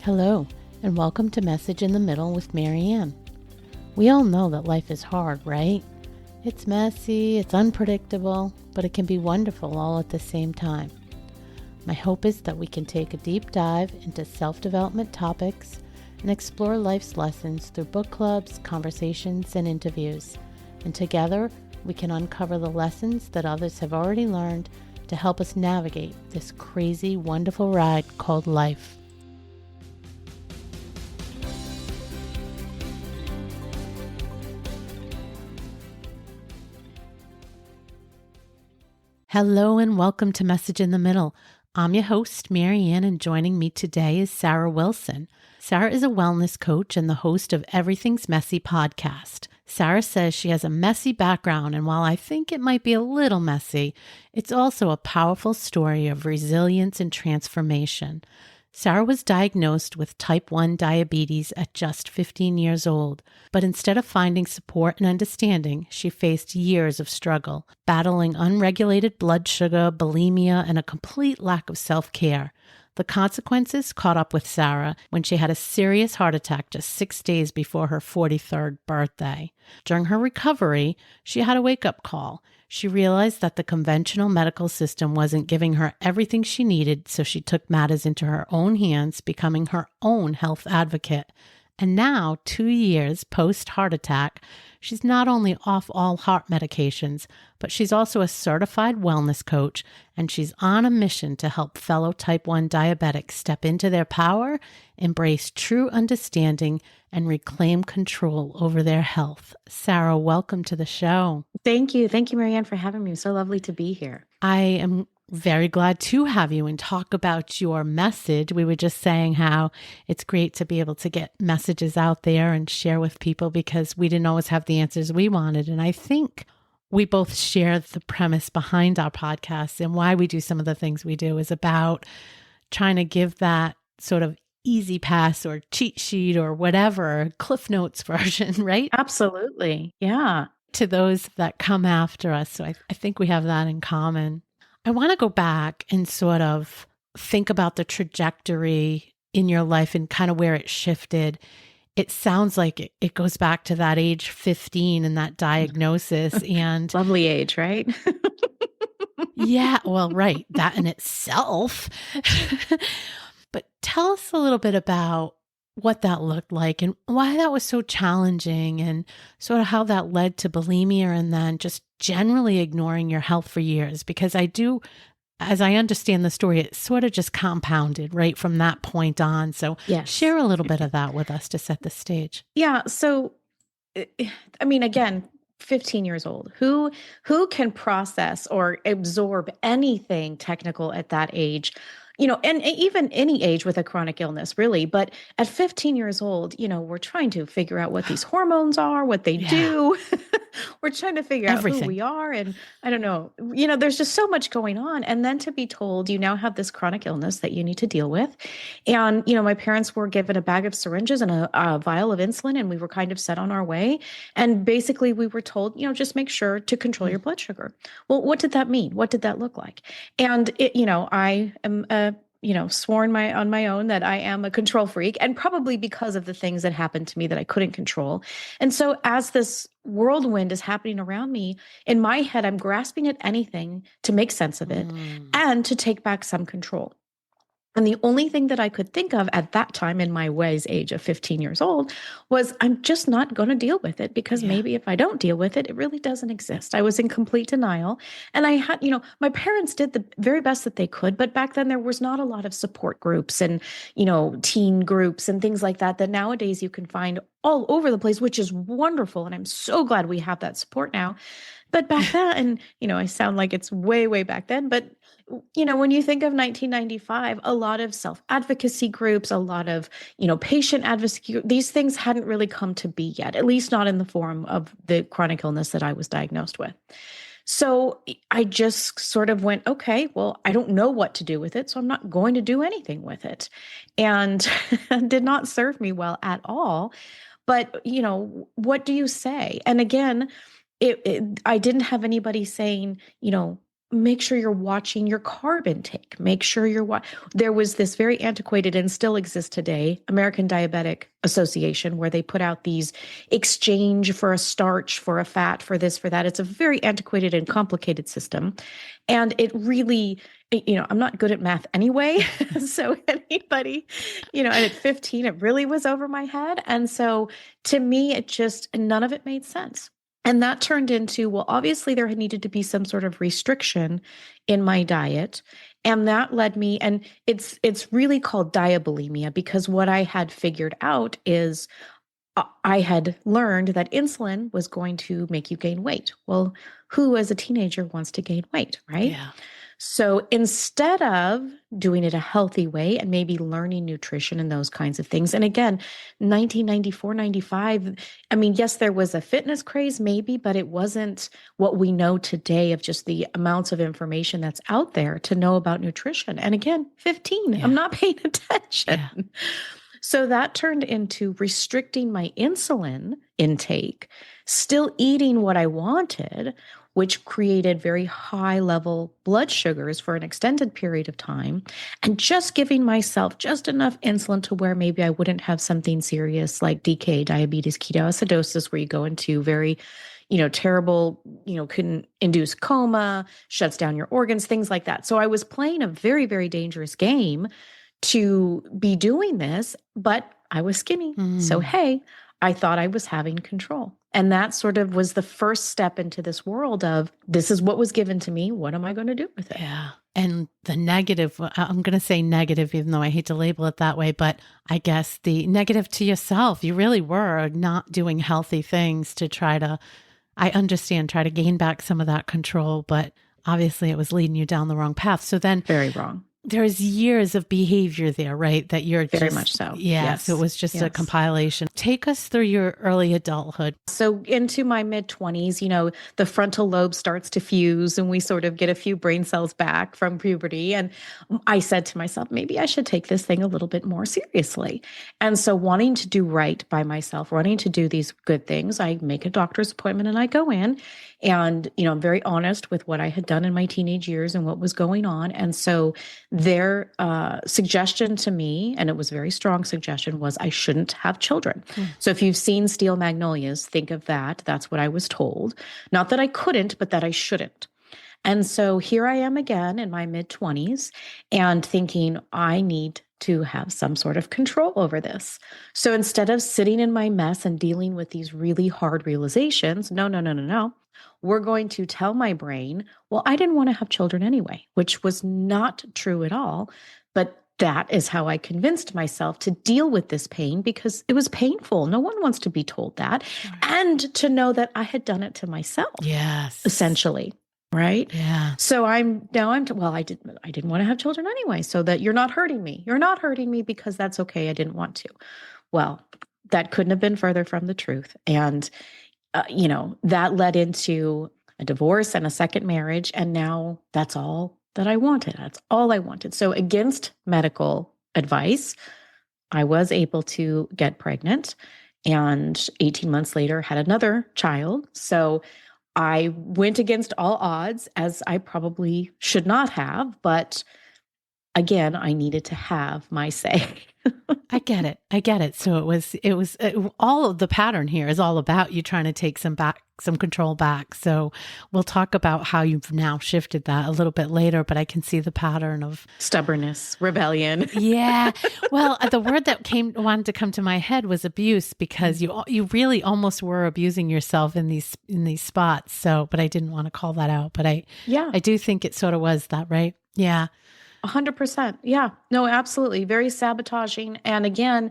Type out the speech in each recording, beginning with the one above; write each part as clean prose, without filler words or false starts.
Hello, and welcome to Message in the Middle with Marianne. We all know that life is hard, right? It's messy, it's unpredictable, but it can be wonderful all at the same time. My hope is that we can take a deep dive into self-development topics and explore life's lessons through book clubs, conversations, and interviews. And together, we can uncover the lessons that others have already learned to help us navigate this crazy, wonderful ride called life. Hello and welcome to Message in the Middle. I'm your host, Marianne, and joining me today is Sarah Wilson. Sarah is a wellness coach and the host of Everything's Messy podcast. Sarah says she has a messy background, and while I think it might be a little messy, it's also a powerful story of resilience and transformation. Sarah was diagnosed with type 1 diabetes at just 15 years old, but instead of finding support and understanding, she faced years of struggle, battling unregulated blood sugar, bulimia, and a complete lack of self-care. The consequences caught up with Sarah when she had a serious heart attack just 6 days before her 43rd birthday. During her recovery, she had a wake-up call. She realized that the conventional medical system wasn't giving her everything she needed, so she took matters into her own hands, becoming her own health advocate. And now, 2 years post-heart attack, she's not only off all heart medications, but she's also a certified wellness coach, and she's on a mission to help fellow type 1 diabetics step into their power, embrace true understanding, and reclaim control over their health. Sarah, welcome to the show. Thank you. Thank you, Marianne, for having me. So lovely to be here. I am very glad to have you and talk about your message. We were just saying how it's great to be able to get messages out there and share with people because we didn't always have the answers we wanted. And I think we both share the premise behind our podcast, and why we do some of the things we do is about trying to give that sort of easy pass or cheat sheet or whatever, Cliff Notes version, right? Absolutely. Yeah. To those that come after us. So I think we have that in common. I want to go back and sort of think about the trajectory in your life and kind of where it shifted. It sounds like it goes back to that age 15 and that diagnosis. And lovely age, right? Yeah, well, right. That in itself. But tell us a little bit about what that looked like and why that was so challenging, and sort of how that led to bulimia and then just generally ignoring your health for years. Because I do, as I understand the story, it sort of just compounded right from that point on. So yes. Share a little bit of that with us to set the stage. Yeah. So, I mean, again, 15 years old, who can process or absorb anything technical at that age? And even any age with a chronic illness, really. But at 15 years old, we're trying to figure out what these hormones are, what they do. We're trying to figure out who we are. And I don't know, there's just so much going on. And then to be told you now have this chronic illness that you need to deal with. And, my parents were given a bag of syringes and a vial of insulin, and we were kind of set on our way. And basically we were told, just make sure to control your blood sugar. Well, what did that mean? What did that look like? And I am sworn on my own that I am a control freak, and probably because of the things that happened to me that I couldn't control. And so as this whirlwind is happening around me, in my head, I'm grasping at anything to make sense of it and to take back some control. And the only thing that I could think of at that time in my wise age of 15 years old was I'm just not going to deal with it, because maybe if I don't deal with it, it really doesn't exist. I was in complete denial. And I had, my parents did the very best that they could, but back then there was not a lot of support groups and, teen groups and things like that nowadays you can find all over the place, which is wonderful. And I'm so glad we have that support now. But back then, and, I sound like it's way, way back then, but when you think of 1995, a lot of self-advocacy groups, a lot of, patient advocacy, these things hadn't really come to be yet, at least not in the form of the chronic illness that I was diagnosed with. So I just sort of went, okay, well, I don't know what to do with it, so I'm not going to do anything with it. And did not serve me well at all. But, what do you say? And again, I didn't have anybody saying, make sure you're watching your carb intake. Make sure there was this very antiquated and still exists today, American Diabetic Association, where they put out these exchange for a starch, for a fat, for this, for that. It's a very antiquated and complicated system. And it really, I'm not good at math anyway. So anybody, and at 15, it really was over my head. And so to me, none of it made sense. And that turned into, well, obviously there needed to be some sort of restriction in my diet. And that led me, and it's really called diabulimia, because what I had figured out is I had learned that insulin was going to make you gain weight. Well, who as a teenager wants to gain weight, right? Yeah. So instead of doing it a healthy way and maybe learning nutrition and those kinds of things. And again, 1994, 95, I mean, yes, there was a fitness craze maybe, but it wasn't what we know today of just the amounts of information that's out there to know about nutrition. And again, 15, I'm not paying attention. Yeah. So that turned into restricting my insulin intake, still eating what I wanted, which created very high level blood sugars for an extended period of time, and just giving myself just enough insulin to where maybe I wouldn't have something serious like DK, diabetes, ketoacidosis, where you go into very, terrible, couldn't induce coma, shuts down your organs, things like that. So I was playing a very, very dangerous game to be doing this, but I was skinny. So, hey, I thought I was having control. And that sort of was the first step into this world of, this is what was given to me. What am I going to do with it? Yeah. And the negative, I'm going to say negative, even though I hate to label it that way, but I guess the negative to yourself, you really were not doing healthy things to try to gain back some of that control, but obviously it was leading you down the wrong path. So then very wrong. There's years of behavior there, right? That you're very much so. Yeah. Yes. So it was just a compilation. Take us through your early adulthood. So into my mid-20s, the frontal lobe starts to fuse and we sort of get a few brain cells back from puberty. And I said to myself, maybe I should take this thing a little bit more seriously. And so wanting to do right by myself, wanting to do these good things, I make a doctor's appointment and I go in. And, I'm very honest with what I had done in my teenage years and what was going on. And so their suggestion to me, and it was a very strong suggestion, was I shouldn't have children. So if you've seen Steel Magnolias, think of that. That's what I was told. Not that I couldn't, but that I shouldn't. And so here I am again in my mid-20s and thinking I need to have some sort of control over this. So instead of sitting in my mess and dealing with these really hard realizations, no. We're going to tell my brain, well, I didn't want to have children anyway, which was not true at all. But that is how I convinced myself to deal with this pain because it was painful. No one wants to be told that. Right. And to know that I had done it to myself. Yes. Essentially. Right. Yeah. So I didn't want to have children anyway, so that you're not hurting me. You're not hurting me because that's okay. I didn't want to. Well, that couldn't have been further from the truth. And that led into a divorce and a second marriage. And now that's all that I wanted. That's all I wanted. So against medical advice, I was able to get pregnant and 18 months later had another child. So I went against all odds, as I probably should not have. But again, I needed to have my say. I get it. So it was all of the pattern here is all about you trying to take some control back. So we'll talk about how you've now shifted that a little bit later, but I can see the pattern of stubbornness, rebellion. Yeah. Well, the word that wanted to come to my head was abuse, because you really almost were abusing yourself in these spots. So, but I didn't want to call that out, but I do think it sort of was that, right? Yeah. 100%. Yeah, no, absolutely. Very sabotaging. And again,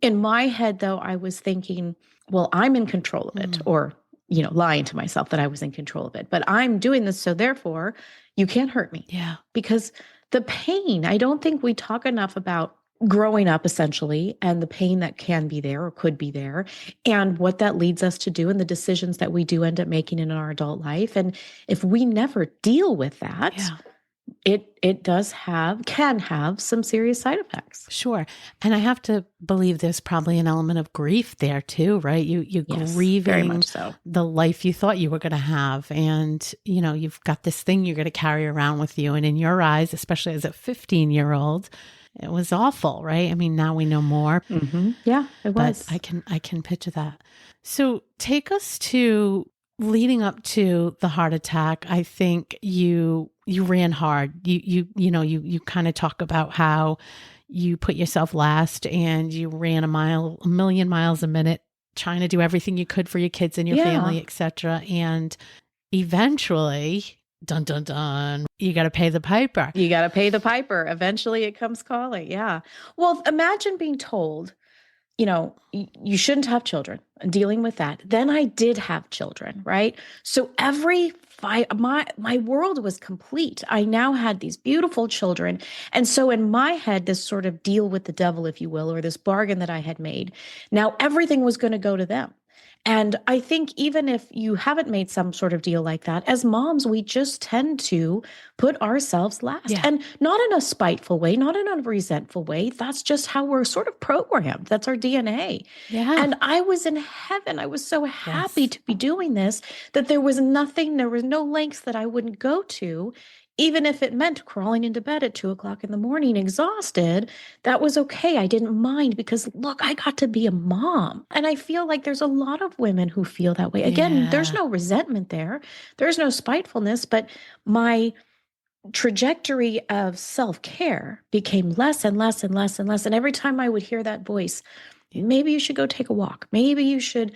in my head, though, I was thinking, well, I'm in control of it, or, lying to myself that I was in control of it, but I'm doing this. So therefore you can't hurt me. Yeah. Because the pain, I don't think we talk enough about growing up essentially and the pain that can be there or could be there and what that leads us to do and the decisions that we do end up making in our adult life. And if we never deal with that, it can have some serious side effects. Sure. And I have to believe there's probably an element of grief there too, right? You're Yes, very grieving much so. the life you thought you were going to have. And, you've got this thing you're going to carry around with you. And in your eyes, especially as a 15-year-old, it was awful, right? I mean, now we know more. Mm-hmm. Yeah, it was. But I can picture that. So take us to leading up to the heart attack. I think you ran hard. You kind of talk about how you put yourself last and you ran a million miles a minute, trying to do everything you could for your kids and your family, etc. And eventually, dun dun dun, you got to pay the piper. You got to pay the piper. Eventually, it comes calling. Yeah. Well, imagine being told, you shouldn't have children and dealing with that. Then I did have children, right? So my world was complete. I now had these beautiful children. And so in my head, this sort of deal with the devil, if you will, or this bargain that I had made, now everything was going to go to them. And I think even if you haven't made some sort of deal like that, as moms, we just tend to put ourselves last. Yeah. And not in a spiteful way, not in a resentful way. That's just how we're sort of programmed. That's our DNA. Yeah. And I was in heaven. I was so happy to be doing this that there was no lengths that I wouldn't go to. Even if it meant crawling into bed at 2:00 in the morning, exhausted, that was okay. I didn't mind because look, I got to be a mom. And I feel like there's a lot of women who feel that way. Again, there's no resentment there. There's no spitefulness, but my trajectory of self-care became less and less and less and less. And every time I would hear that voice, maybe you should go take a walk. Maybe you should,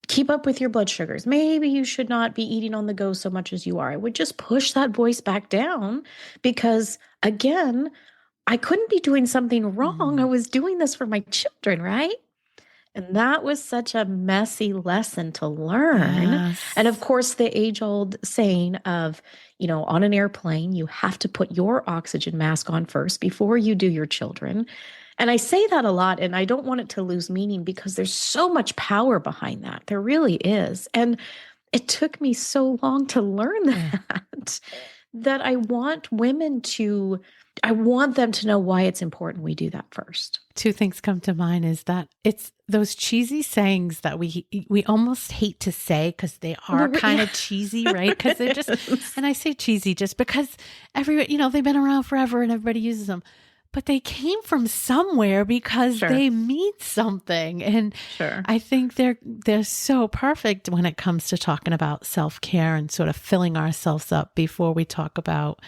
keep up with your blood sugars. Maybe you should not be eating on the go so much as you are. I would just push that voice back down because, again, I couldn't be doing something wrong. I was doing this for my children, right? And that was such a messy lesson to learn. Yes. And of course, the age-old saying of, on an airplane, you have to put your oxygen mask on first before you do your children. And I say that a lot, and I don't want it to lose meaning because there's so much power behind that. There really is. And it took me so long to learn that I want them to know why it's important we do that first. Two things come to mind is that it's those cheesy sayings that we almost hate to say because they are kind of cheesy, right? Because they're just, and I say cheesy just because they've been around forever and everybody uses them. But they came from somewhere because they mean something. And I think they're so perfect when it comes to talking about self-care and sort of filling ourselves up before we talk about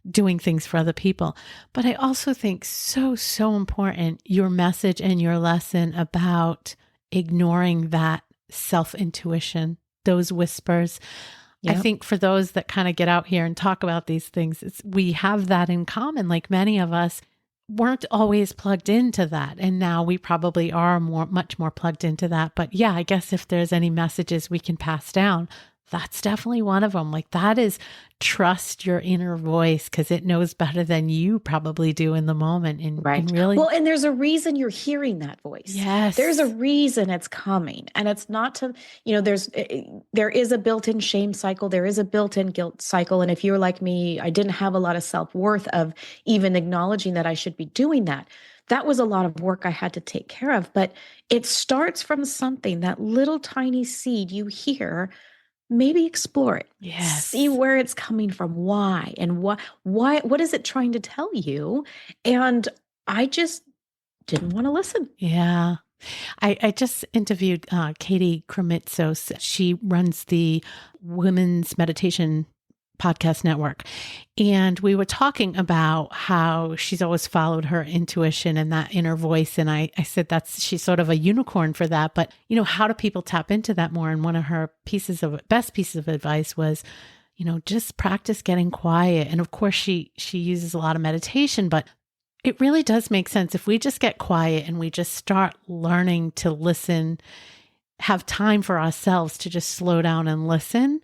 doing things for other people. But I also think so important, your message and your lesson about ignoring that self-intuition, those whispers. Yep. I think for those that kind of get out here and talk about these things, we have that in common. Like many of us weren't always plugged into that. And now we probably are much more plugged into that. But yeah, I guess if there's any messages we can pass down, that's definitely one of them. Like that is trust your inner voice because it knows better than you probably do in the moment. And really, well, and there's a reason you're hearing that voice. Yes, there's a reason it's coming, and it's not to there is a built-in shame cycle. There is a built-in guilt cycle. And if you're like me, I didn't have a lot of self-worth of even acknowledging that I should be doing that. That was a lot of work I had to take care of. But it starts from something, that little tiny seed you hear. Maybe explore it. Yes. See where it's coming from, why, and what is it trying to tell you? And I just didn't want to listen. Yeah. I just interviewed Katie Krimitsos. She runs the Women's Meditation Podcast Network. And we were talking about how she's always followed her intuition and that inner voice. And I said, she's sort of a unicorn for that. But, how do people tap into that more? And one of her best pieces of advice was, just practice getting quiet. And of course, she uses a lot of meditation, but it really does make sense. If we just get quiet and we just start learning to listen, have time for ourselves to just slow down and listen,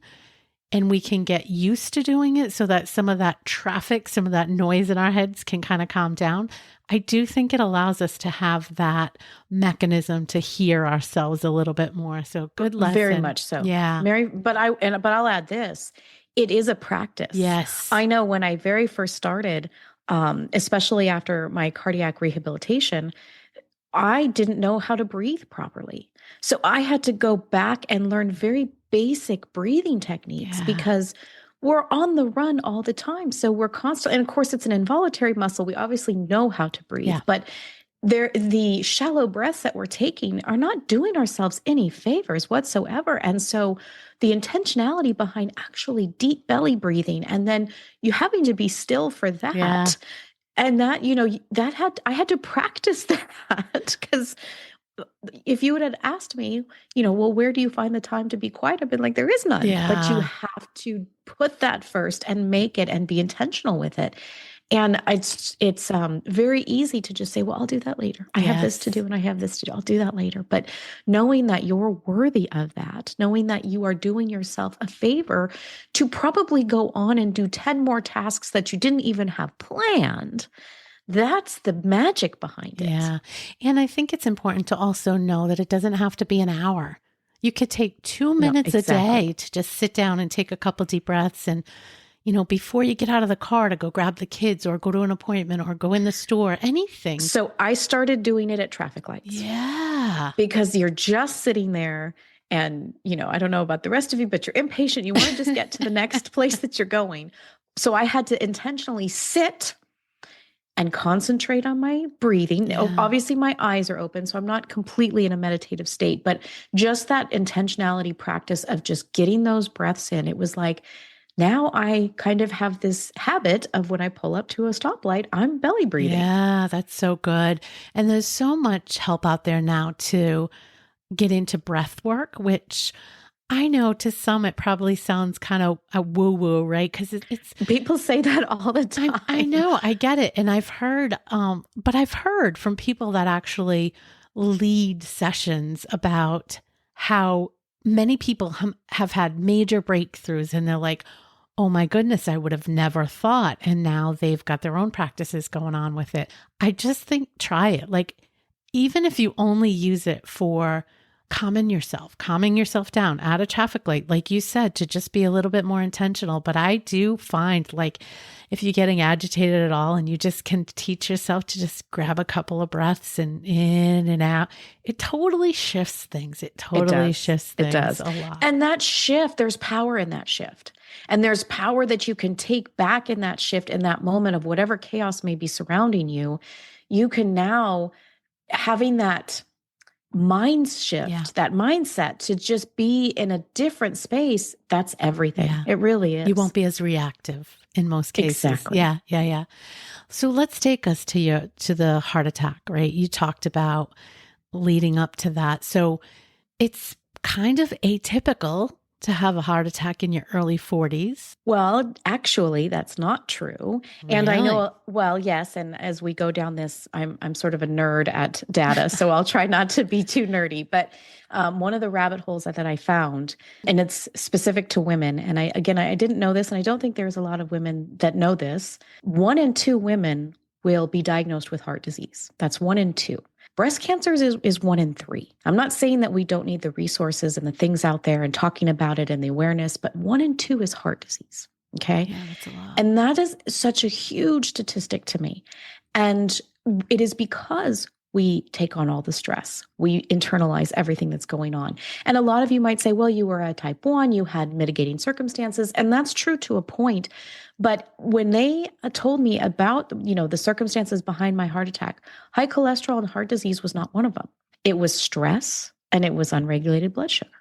and we can get used to doing it so that some of that traffic, some of that noise in our heads can kind of calm down. I do think it allows us to have that mechanism to hear ourselves a little bit more. So good lesson. Very much so. Yeah. Mary, but I'll add this. It is a practice. Yes. I know when I very first started, especially after my cardiac rehabilitation, I didn't know how to breathe properly. So I had to go back and learn very basic breathing techniques Yeah. because we're on the run all the time. So we're constantly, and of course, it's an involuntary muscle. We obviously know how to breathe, Yeah. but the shallow breaths that we're taking are not doing ourselves any favors whatsoever. And so the intentionality behind actually deep belly breathing and then you having to be still for that. Yeah. And that, I had to practice that because if you would have asked me, well, where do you find the time to be quiet? I've been like, there is none, but you Yeah. have to put that first and make it and be intentional with it. And it's very easy to just say, well, I'll do that later. I have this to do and I have this to do. I'll do that later. But knowing that you're worthy of that, knowing that you are doing yourself a favor to probably go on and do 10 more tasks that you didn't even have planned, that's the magic behind it. Yeah. And I think it's important to also know that it doesn't have to be an hour. You could take 2 minutes a day to just sit down and take a couple deep breaths and, before you get out of the car to go grab the kids or go to an appointment or go in the store, anything. So I started doing it at traffic lights. Yeah. Because you're just sitting there and, I don't know about the rest of you, but you're impatient. You want to just get to the next place that you're going. So I had to intentionally sit and concentrate on my breathing. Yeah. Obviously, my eyes are open, so I'm not completely in a meditative state, but just that intentionality practice of just getting those breaths in, it was like, now I kind of have this habit of when I pull up to a stoplight, I'm belly breathing. Yeah, that's so good. And there's so much help out there now to get into breath work, which I know to some it probably sounds kind of a woo-woo, right? Because it's people say that all the time. I know, I get it. And I've heard, but I've heard from people that actually lead sessions about how many people have had major breakthroughs and they're like, oh my goodness, I would have never thought. And now they've got their own practices going on with it. I just think try it. Like, even if you only use it for calming yourself down at a traffic light, like you said, to just be a little bit more intentional. But I do find like if you're getting agitated at all and you just can teach yourself to just grab a couple of breaths and in and out, it totally shifts things. It shifts things a lot. And that shift, there's power in that shift. And there's power that you can take back in that shift, in that moment of whatever chaos may be surrounding you. You can now, having that mind shift, that mindset to just be in a different space, that's everything. Yeah. It really is. You won't be as reactive in most cases. Exactly. Yeah. So let's take us to the heart attack, right? You talked about leading up to that. So it's kind of atypical to have a heart attack in your early 40s? Well, actually, that's not true. Really? And I know, well, yes. And as we go down this, I'm sort of a nerd at data, so I'll try not to be too nerdy. But one of the rabbit holes that I found, and it's specific to women, and I didn't know this, and I don't think there's a lot of women that know this. 1 in 2 women will be diagnosed with heart disease. That's 1 in 2. Breast cancer is 1 in 3. I'm not saying that we don't need the resources and the things out there and talking about it and the awareness, but 1 in 2 is heart disease. Okay. Yeah, that's a lot. And that is such a huge statistic to me. And it is because we take on all the stress. We internalize everything that's going on. And a lot of you might say, well, you were a type 1, you had mitigating circumstances. And that's true to a point. But when they told me about, the circumstances behind my heart attack, high cholesterol and heart disease was not one of them. It was stress and it was unregulated blood sugar.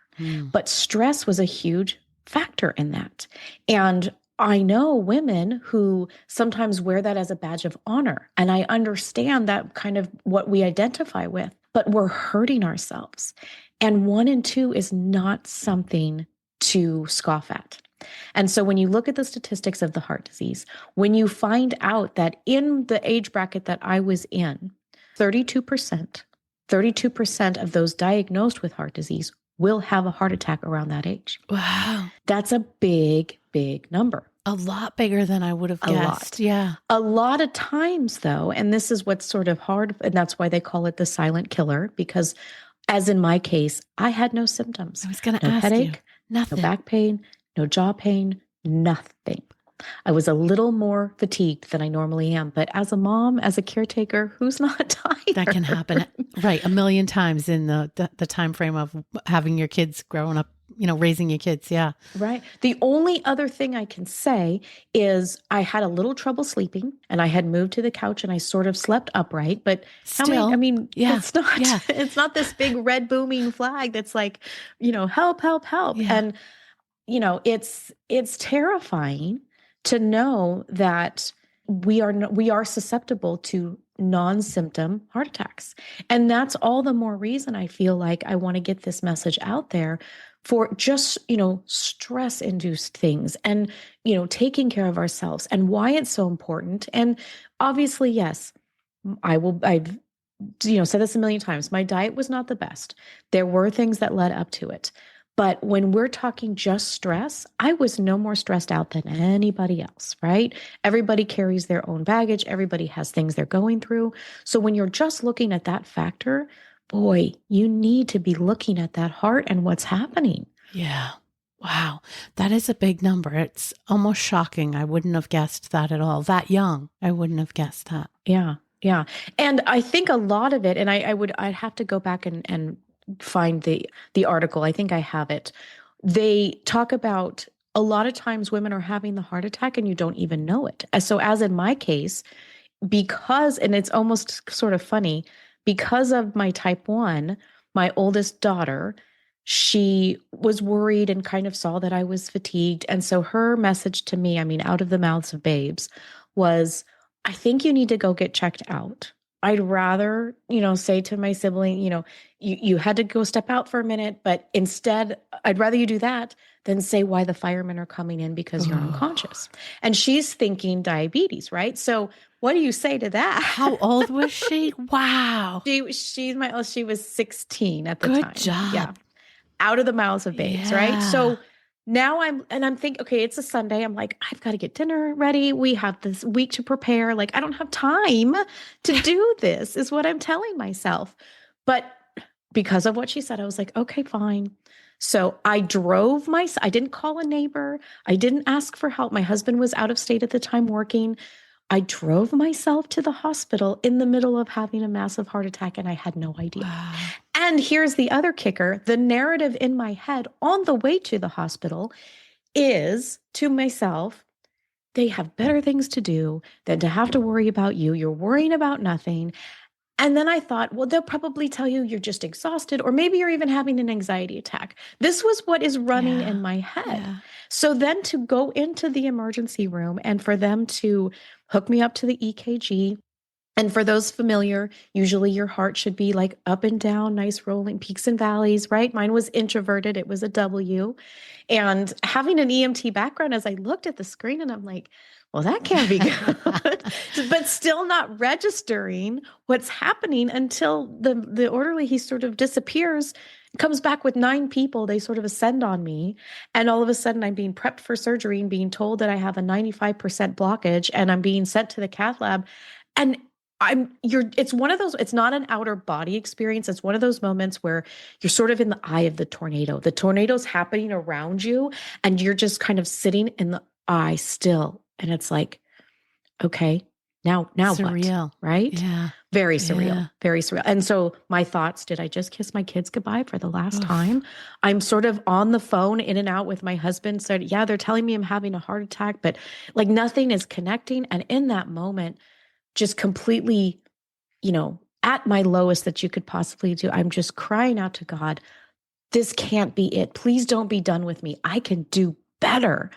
But stress was a huge factor in that. And I know women who sometimes wear that as a badge of honor. And I understand that kind of what we identify with, but we're hurting ourselves. And 1 in 2 is not something to scoff at. And so when you look at the statistics of the heart disease, when you find out that in the age bracket that I was in, 32% of those diagnosed with heart disease will have a heart attack around that age. Wow. That's a big, big number. A lot bigger than I would have guessed. Yeah. A lot of times, though, and this is what's sort of hard, and that's why they call it the silent killer, because as in my case, I had no symptoms. I was going to no ask headache, you. Nothing. no back pain, no jaw pain, Nothing. I was a little more fatigued than I normally am, but as a mom, as a caretaker, who's not tired? That can happen, right, a million times in the time frame of having your kids growing up, raising your kids. Yeah. Right. The only other thing I can say is I had a little trouble sleeping and I had moved to the couch and I sort of slept upright. But how many, I Still, mean, yeah, that's not, yeah, it's not this big red booming flag that's like, help, help, help. yeah, And, it's terrifying to know that we are susceptible to non-symptom heart attacks. And that's all the more reason I feel like I want to get this message out there for just, stress induced things and, taking care of ourselves and why it's so important. And obviously, yes, I've said this a million times. My diet was not the best. There were things that led up to it. But when we're talking just stress, I was no more stressed out than anybody else, right? Everybody carries their own baggage. Everybody has things they're going through. So when you're just looking at that factor, boy, you need to be looking at that heart and what's happening. yeah. Wow. That is a big number. It's almost shocking. I wouldn't have guessed that at all. That young, I wouldn't have guessed that. Yeah. Yeah. And I think a lot of it, and I'd have to go back and find the article. I think I have it. They talk about a lot of times women are having the heart attack and you don't even know it. So as in my case, because, and it's almost sort of funny, because of my type 1, my oldest daughter, she was worried and kind of saw that I was fatigued. And so her message to me, I mean, out of the mouths of babes, was, I think you need to go get checked out. I'd rather, say to my sibling, you had to go step out for a minute, but instead, I'd rather you do that than say why the firemen are coming in because you're unconscious. And she's thinking diabetes, right? So what do you say to that? How old was she? Wow. She was 16 at the Good time. job. Yeah. Out of the mouths of babes, Yeah. right? So now I'm thinking, okay, it's a Sunday. I'm like, I've got to get dinner ready. We have this week to prepare. Like, I don't have time to do this, is what I'm telling myself. But because of what she said, I was like, okay, fine. So I didn't call a neighbor. I didn't ask for help. My husband was out of state at the time working. I drove myself to the hospital in the middle of having a massive heart attack, and I had no idea. Wow. And here's the other kicker. The narrative in my head on the way to the hospital is to myself, they have better things to do than to have to worry about you. You're worrying about nothing. And then I thought, well, they'll probably tell you you're just exhausted, or maybe you're even having an anxiety attack. This was what is running in my head. Yeah. So then to go into the emergency room and for them to hook me up to the EKG. And for those familiar, usually your heart should be like up and down, nice rolling peaks and valleys, right? Mine was introverted. It was a W. And having an EMT background, as I looked at the screen and I'm like, well, that can't be good, but still not registering what's happening until the orderly, he sort of disappears, comes back with 9 people. They sort of ascend on me. And all of a sudden I'm being prepped for surgery and being told that I have a 95% blockage and I'm being sent to the cath lab. And it's one of those, it's not an outer body experience. It's one of those moments where you're sort of in the eye of the tornado. The tornado's happening around you and you're just kind of sitting in the eye still. And it's like, okay, now Surreal. what? Right? Yeah. Very surreal, Yeah. very surreal. And so my thoughts, did I just kiss my kids goodbye for the last time? I'm sort of on the phone in and out with my husband. Said, yeah, they're telling me I'm having a heart attack, but like nothing is connecting. And in that moment, just completely, at my lowest that you could possibly do, I'm just crying out to God, this can't be it. Please don't be done with me. I can do better.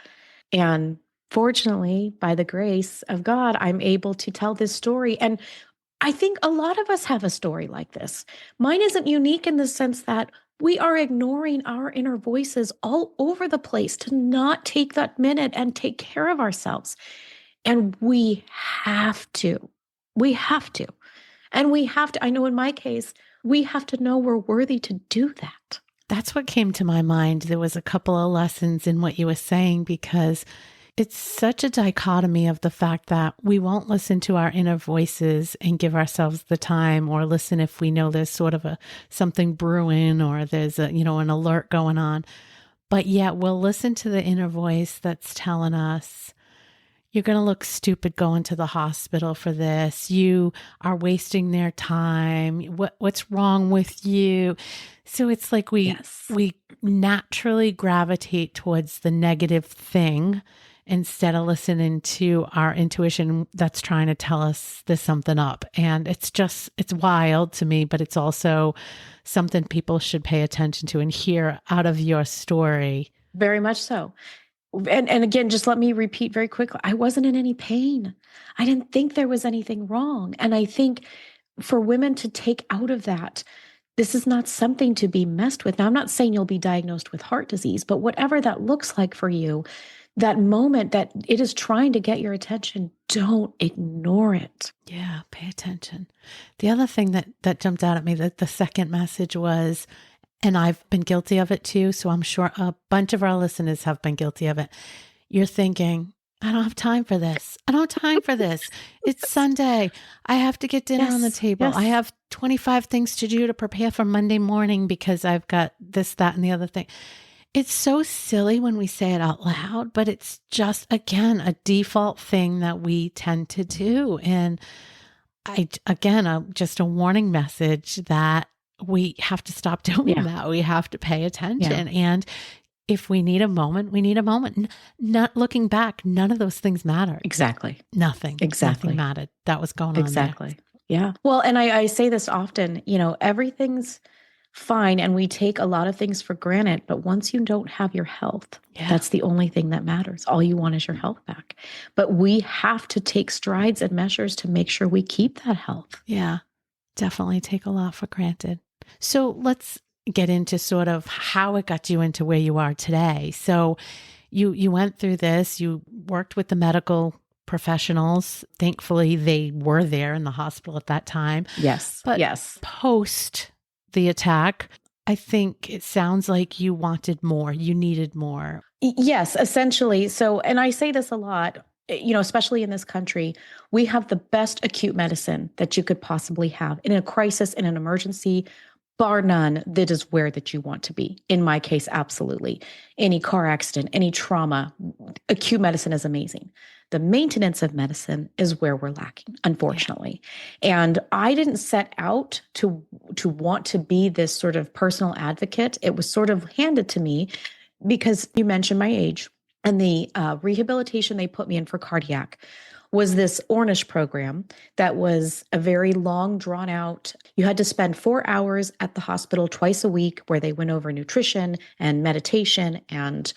And fortunately, by the grace of God, I'm able to tell this story. And I think a lot of us have a story like this. Mine isn't unique in the sense that we are ignoring our inner voices all over the place to not take that minute and take care of ourselves. And we have to. And we have to, I know in my case, we have to know we're worthy to do that. That's what came to my mind. There was a couple of lessons in what you were saying, because it's such a dichotomy of the fact that we won't listen to our inner voices and give ourselves the time, or listen if we know there's sort of something brewing, or there's an alert going on. But yet we'll listen to the inner voice that's telling us, you're going to look stupid going to the hospital for this. You are wasting their time. What's wrong with you? So it's like Yes. we naturally gravitate towards the negative thing instead of listening to our intuition that's trying to tell us there's something up. And it's wild to me, but it's also something people should pay attention to and hear out of your story. Very much so. And again, just let me repeat very quickly. I wasn't in any pain. I didn't think there was anything wrong. And I think for women to take out of that, this is not something to be messed with. Now, I'm not saying you'll be diagnosed with heart disease, but whatever that looks like for you, that moment that it is trying to get your attention, don't ignore it. Yeah, pay attention. The other thing that jumped out at me, that the second message was, and I've been guilty of it too, so I'm sure a bunch of our listeners have been guilty of it. You're thinking, I don't have time for this. I don't have time for this. It's Sunday. I have to get dinner on the table. Yes. I have 25 things to do to prepare for Monday morning because I've got this, that, and the other thing. It's so silly when we say it out loud, but it's just, again, a default thing that we tend to do. And just a warning message that we have to stop doing that. We have to pay attention. And if we need a moment, we need a moment. Not looking back, none of those things matter. Exactly. Nothing. Exactly. Nothing mattered. That was going on. Exactly. Yeah. Well, and I say this often, everything's fine. And we take a lot of things for granted. But once you don't have your health, that's the only thing that matters. All you want is your health back. But we have to take strides and measures to make sure we keep that health. Yeah. Definitely take a lot for granted. So let's get into sort of how it got you into where you are today. So you went through this, you worked with the medical professionals. Thankfully, they were there in the hospital at that time. Yes. But yes. Post the attack, I think it sounds like you wanted more, you needed more. Yes, essentially. So, and I say this a lot, especially in this country, we have the best acute medicine that you could possibly have. In a crisis, in an emergency, bar none, that is where that you want to be. In my case, absolutely. Any car accident, any trauma, acute medicine is amazing. The maintenance of medicine is where we're lacking, unfortunately. Yeah. And I didn't set out to want to be this sort of personal advocate. It was sort of handed to me because you mentioned my age, and the rehabilitation they put me in for cardiac was this Ornish program that was a very long, drawn out. You had to spend 4 hours at the hospital twice a week where they went over nutrition and meditation and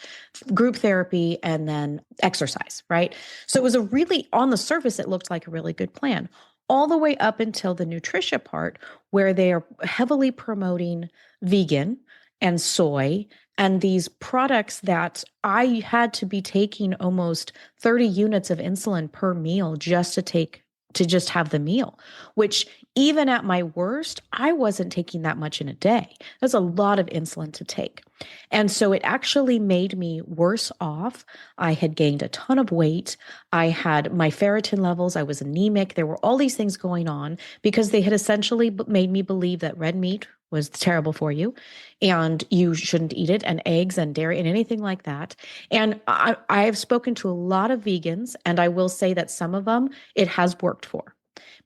group therapy and then exercise, right? So it was on the surface, it looked like a really good plan, all the way up until the nutrition part where they are heavily promoting vegan and soy and these products that I had to be taking almost 30 units of insulin per meal just to have the meal, which even at my worst, I wasn't taking that much in a day. That's a lot of insulin to take. And so it actually made me worse off. I had gained a ton of weight. I had my ferritin levels. I was anemic. There were all these things going on because they had essentially made me believe that red meat was terrible for you and you shouldn't eat it, and eggs and dairy and anything like that. And I have spoken to a lot of vegans, and I will say that some of them it has worked for.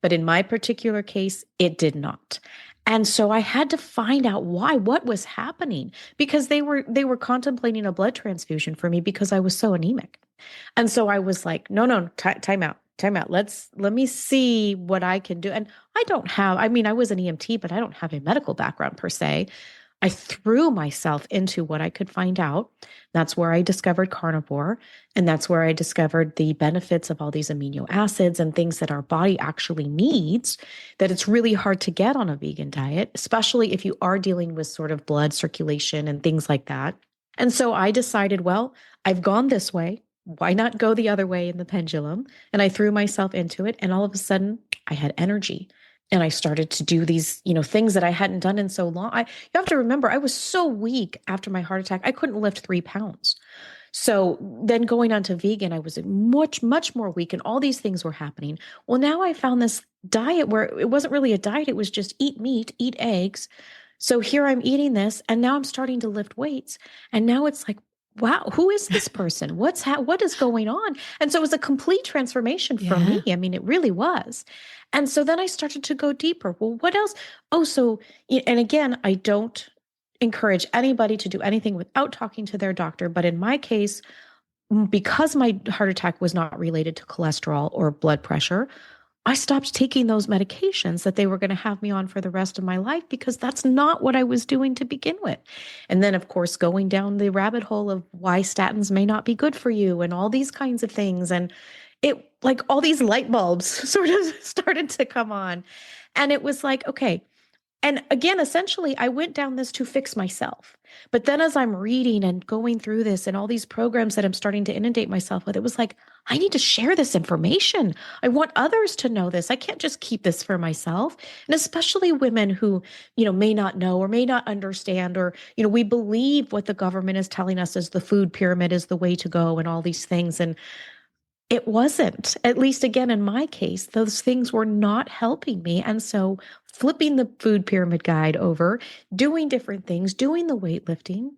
But in my particular case, it did not. And so I had to find out what was happening, because they were contemplating a blood transfusion for me because I was so anemic. And so I was like, no, time out. Let me see what I can do. And I was an EMT, but I don't have a medical background per se. I threw myself into what I could find out. That's where I discovered carnivore. And that's where I discovered the benefits of all these amino acids and things that our body actually needs, that it's really hard to get on a vegan diet, especially if you are dealing with sort of blood circulation and things like that. And so I decided, well, I've gone this way. Why not go the other way in the pendulum? And I threw myself into it. And all of a sudden I had energy. And I started to do these, things that I hadn't done in so long. You have to remember, I was so weak after my heart attack. I couldn't lift 3 pounds. So then going on to vegan, I was much, much more weak, and all these things were happening. Well, now I found this diet where it wasn't really a diet. It was just eat meat, eat eggs, So here I'm eating this, and now I'm starting to lift weights. And now it's like, wow, who is this person? What is going on? And so it was a complete transformation for Yeah. me. I mean, it really was. And so then I started to go deeper. Well, what else? Oh, so, and again, I don't encourage anybody to do anything without talking to their doctor. But in my case, because my heart attack was not related to cholesterol or blood pressure, I stopped taking those medications that they were going to have me on for the rest of my life, because that's not what I was doing to begin with. And then, of course, going down the rabbit hole of why statins may not be good for you and all these kinds of things. And it, like, all these light bulbs sort of started to come on. And it was like, okay. And again, essentially, I went down this to fix myself. But then as I'm reading and going through this and all these programs that I'm starting to inundate myself with, it was like, I need to share this information. I want others to know this. I can't just keep this for myself. And especially women who, may not know or may not understand, or, we believe what the government is telling us is the food pyramid is the way to go and all these things. And it wasn't, at least again, in my case, those things were not helping me. And so flipping the food pyramid guide over, doing different things, doing the weightlifting,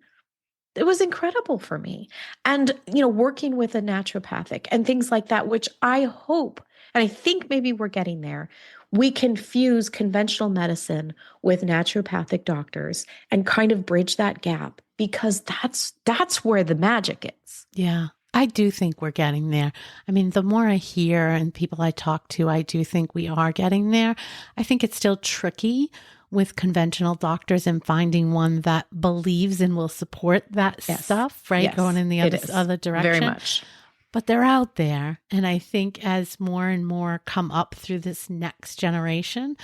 it was incredible for me. And, working with a naturopathic and things like that, which I hope, and I think maybe we're getting there, we can fuse conventional medicine with naturopathic doctors and kind of bridge that gap, because that's where the magic is. Yeah. I do think we're getting there. I mean, the more I hear and people I talk to, I do think we are getting there. I think it's still tricky with conventional doctors and finding one that believes and will support that stuff, right? Yes, going in the other direction. Very much. But they're out there. And I think as more and more come up through this next generation,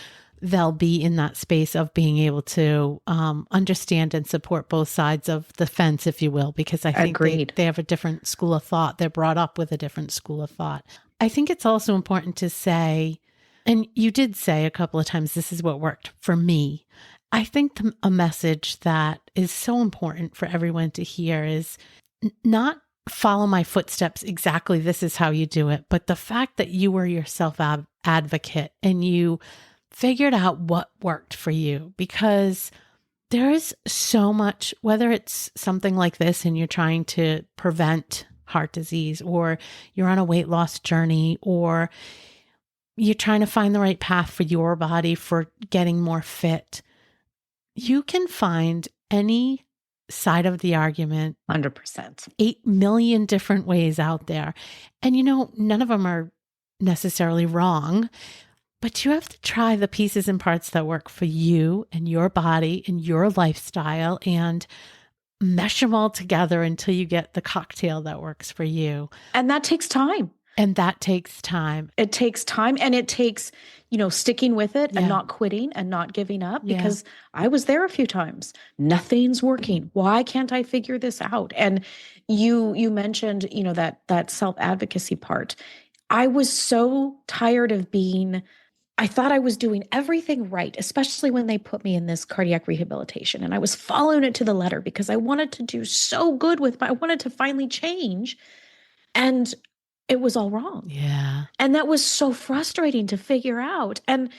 they'll be in that space of being able to understand and support both sides of the fence, if you will, because I think they have a different school of thought. They're brought up with a different school of thought. I think it's also important to say, and you did say a couple of times, this is what worked for me. I think a message that is so important for everyone to hear is not follow my footsteps exactly, this is how you do it, but the fact that you were your self-advocate and you figured out what worked for you, because there is so much, whether it's something like this and you're trying to prevent heart disease, or you're on a weight loss journey, or you're trying to find the right path for your body for getting more fit, you can find any side of the argument 100%, 8 million different ways out there. And none of them are necessarily wrong. But you have to try the pieces and parts that work for you and your body and your lifestyle, and mesh them all together until you get the cocktail that works for you. And that takes time. It takes time. It takes time, and it takes, sticking with it and not quitting and not giving up, because I was there a few times. Nothing's working. Why can't I figure this out? And you mentioned, that self-advocacy part. I was so tired of I thought I was doing everything right, especially when they put me in this cardiac rehabilitation, and I was following it to the letter because I wanted to do so good I wanted to finally change, and it was all wrong. Yeah. And that was so frustrating to figure out. And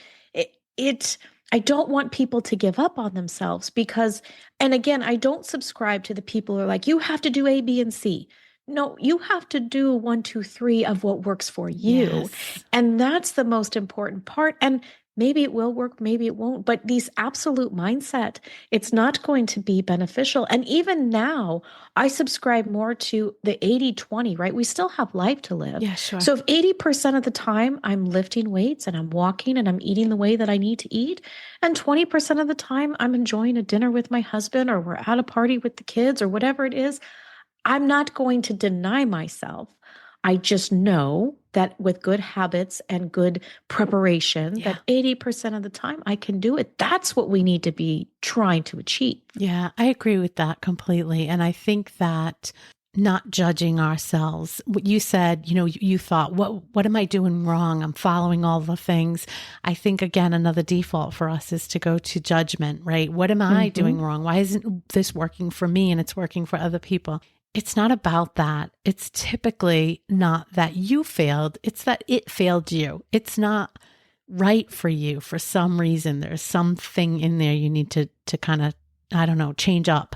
I don't want people to give up on themselves, because, and again, I don't subscribe to the people who are like, you have to do A, B, and C. No, you have to do 1, 2, 3 of what works for you. Yes. And that's the most important part. And maybe it will work, maybe it won't, but these absolute mindset, it's not going to be beneficial. And even now, I subscribe more to the 80-20, right? We still have life to live. Yeah, sure. So if 80% of the time I'm lifting weights and I'm walking and I'm eating the way that I need to eat, and 20% of the time I'm enjoying a dinner with my husband, or we're at a party with the kids, or whatever it is, I'm not going to deny myself. I just know that with good habits and good preparation, that 80% of the time I can do it. That's what we need to be trying to achieve. Yeah, I agree with that completely. And I think that not judging ourselves, what you said, you thought, what am I doing wrong? I'm following all the things. I think, again, another default for us is to go to judgment, right? What am I doing wrong? Why isn't this working for me and it's working for other people? It's not about that. It's typically not that you failed. It's that it failed you. It's not right for you for some reason. There's something in there you need to kind of, I don't know, change up.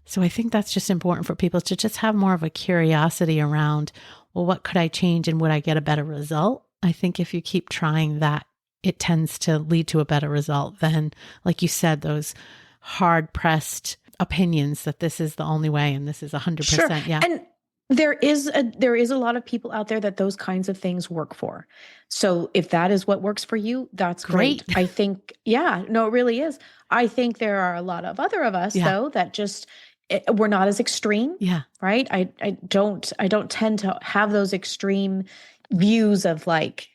So I think that's just important for people to just have more of a curiosity around, well, what could I change and would I get a better result? I think if you keep trying that, it tends to lead to a better result than, like you said, those hard pressed opinions that this is the only way and this is 100%. Sure. Yeah. And there is a lot of people out there that those kinds of things work for. So if that is what works for you, that's great. I think, yeah, no, it really is. I think there are a lot of other of us though, that just, we're not as extreme. Yeah. Right. I don't tend to have those extreme views of like,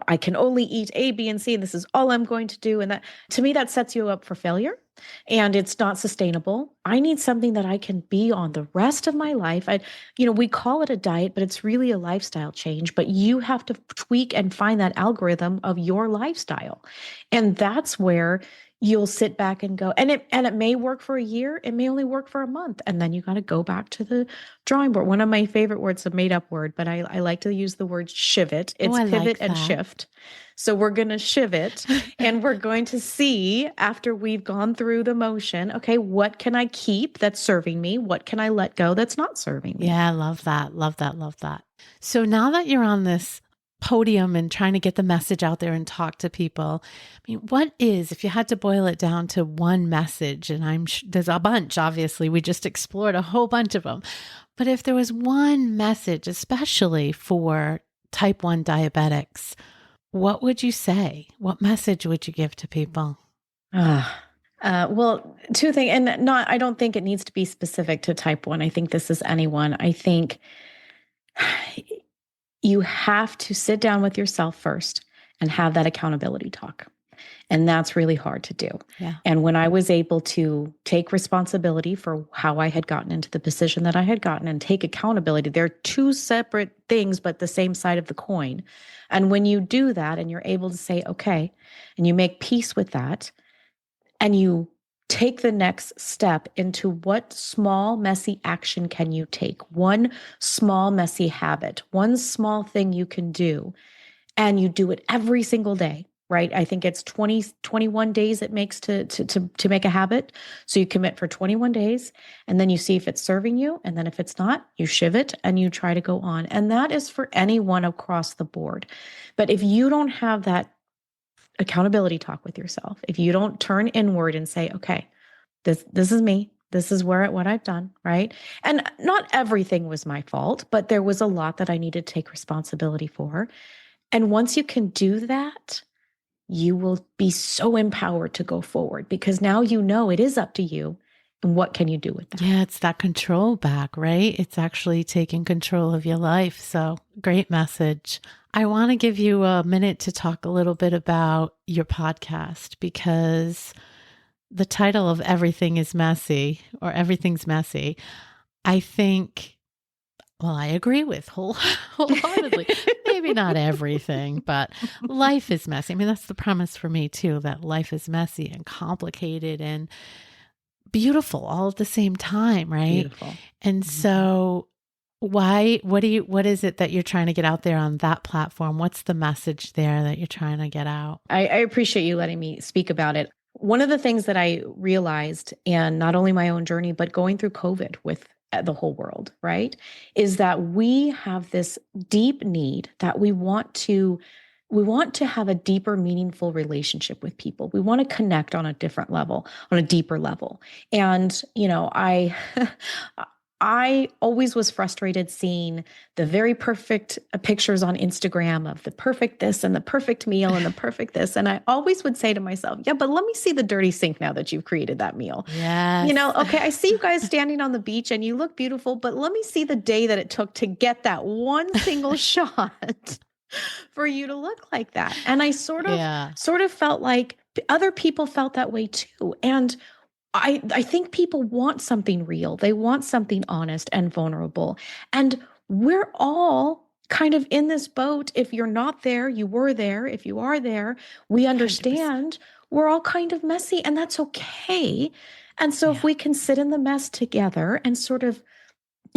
I can only eat A, B, and C, and this is all I'm going to do. And that, to me, that sets you up for failure and it's not sustainable. I need something that I can be on the rest of my life. We call it a diet, but it's really a lifestyle change, but you have to tweak and find that algorithm of your lifestyle. And that's where you'll sit back and go, and it may work for a year. It may only work for a month. And then you got to go back to the drawing board. One of my favorite words, a made up word, but I like to use the word shivot. It's pivot and shift. So we're going to shivot and we're going to see after we've gone through the motion, okay, what can I keep that's serving me? What can I let go that's not serving me? Yeah, I love that. Love that. Love that. So now that you're on this podium and trying to get the message out there and talk to people, I mean, what is, if you had to boil it down to one message, and there's a bunch, obviously, we just explored a whole bunch of them, but if there was one message, especially for type 1 diabetics, what would you say? What message would you give to people? Well, two things, and I don't think it needs to be specific to type 1. I think this is anyone. I think you have to sit down with yourself first and have that accountability talk. And that's really hard to do. Yeah. And when I was able to take responsibility for how I had gotten into the position that I had gotten and take accountability, they're two separate things, but the same side of the coin. And when you do that and you're able to say, okay, and you make peace with that, and you take the next step into what small, messy action can you take? One small, messy habit, one small thing you can do, and you do it every single day, right? I think it's 21 days it makes to make a habit. So you commit for 21 days, and then you see if it's serving you. And then if it's not, you shiv it and you try to go on. And that is for anyone across the board. But if you don't have that accountability talk with yourself, if you don't turn inward and say, okay, this is me, this is what I've done, right? And not everything was my fault, but there was a lot that I needed to take responsibility for. And once you can do that, you will be so empowered to go forward because now you know it is up to you. And what can you do with that? Yeah, it's that control back, right? It's actually taking control of your life. So great message. I want to give you a minute to talk a little bit about your podcast because the title of Everything is Messy or Everything's Messy, I think, well, I agree with wholeheartedly. Maybe not everything, but life is messy. I mean, that's the premise for me too, that life is messy and complicated and beautiful all at the same time, right? Beautiful. And so what is it that you're trying to get out there on that platform? What's the message there that you're trying to get out? I appreciate you letting me speak about it. One of the things that I realized, and not only my own journey, but going through COVID with the whole world, right, is that we have this deep need that we want to have a deeper, meaningful relationship with people. We want to connect on a different level, on a deeper level. And, I always was frustrated seeing the very perfect pictures on Instagram of the perfect this and the perfect meal and the perfect this. And I always would say to myself, yeah, but let me see the dirty sink now that you've created that meal. Yes. Okay, I see you guys standing on the beach and you look beautiful, but let me see the day that it took to get that one single shot for you to look like that. And I sort of felt like other people felt that way too. And I think people want something real. They want something honest and vulnerable. And we're all kind of in this boat. If you're not there, you were there. If you are there, we understand 100%. We're all kind of messy and that's okay. And so if we can sit in the mess together and sort of,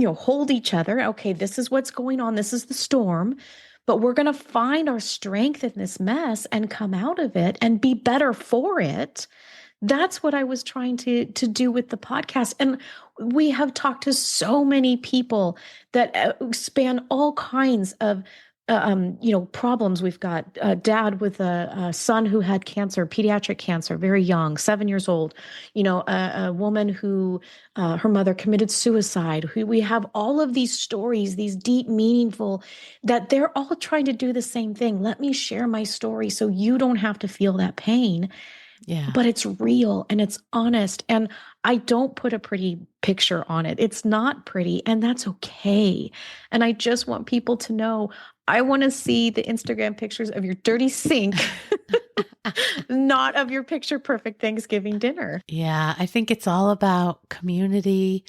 hold each other, okay, this is what's going on. This is the storm. but we're going to find our strength in this mess and come out of it and be better for it. That's what I was trying to do with the podcast. And we have talked to so many people that span all kinds of problems. We've got a dad with a son who had cancer, pediatric cancer, very young, 7 years old. A woman who her mother committed suicide. We have all of these stories, these deep, meaningful, that they're all trying to do the same thing. Let me share my story so you don't have to feel that pain. Yeah. But it's real and it's honest. And I don't put a pretty picture on it. It's not pretty, and that's okay. And I just want people to know, I want to see the Instagram pictures of your dirty sink, not of your picture perfect Thanksgiving dinner. Yeah, I think it's all about community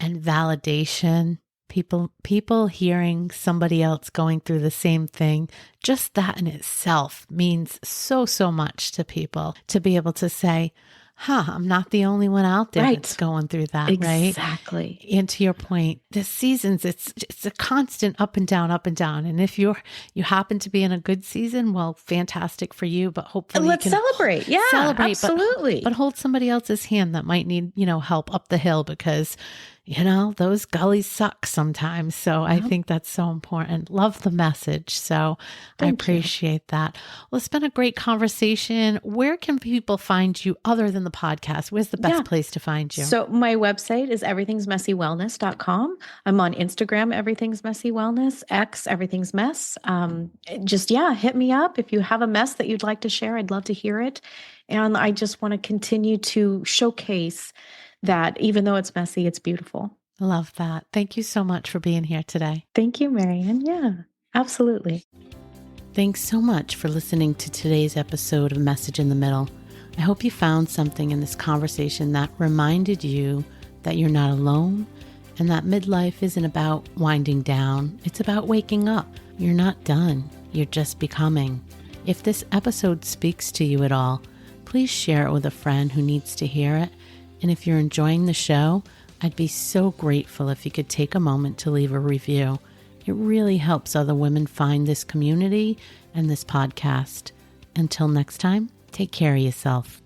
and validation. People hearing somebody else going through the same thing, just that in itself means so much to people, to be able to say, I'm not the only one out there that's going through that, right? Exactly. And to your point, the seasons, it's a constant up and down, up and down. And if you happen to be in a good season, well, fantastic for you, but hopefully let's celebrate. Yeah, celebrate, absolutely. But hold somebody else's hand that might need, help up the hill, because those gullies suck sometimes. So I think that's so important. Love the message. So I appreciate that. Well, it's been a great conversation. Where can people find you other than the podcast? Where's the best place to find you? So my website is everythingsmessywellness.com. I'm on Instagram, Everything's Messy Wellness, X, Everything's Mess. Hit me up. If you have a mess that you'd like to share, I'd love to hear it. And I just want to continue to showcase that even though it's messy, it's beautiful. Love that. Thank you so much for being here today. Thank you, Marianne. Yeah, absolutely. Thanks so much for listening to today's episode of Message in the Middle. I hope you found something in this conversation that reminded you that you're not alone and that midlife isn't about winding down. It's about waking up. You're not done. You're just becoming. If this episode speaks to you at all, please share it with a friend who needs to hear it. And if you're enjoying the show, I'd be so grateful if you could take a moment to leave a review. It really helps other women find this community and this podcast. Until next time, take care of yourself.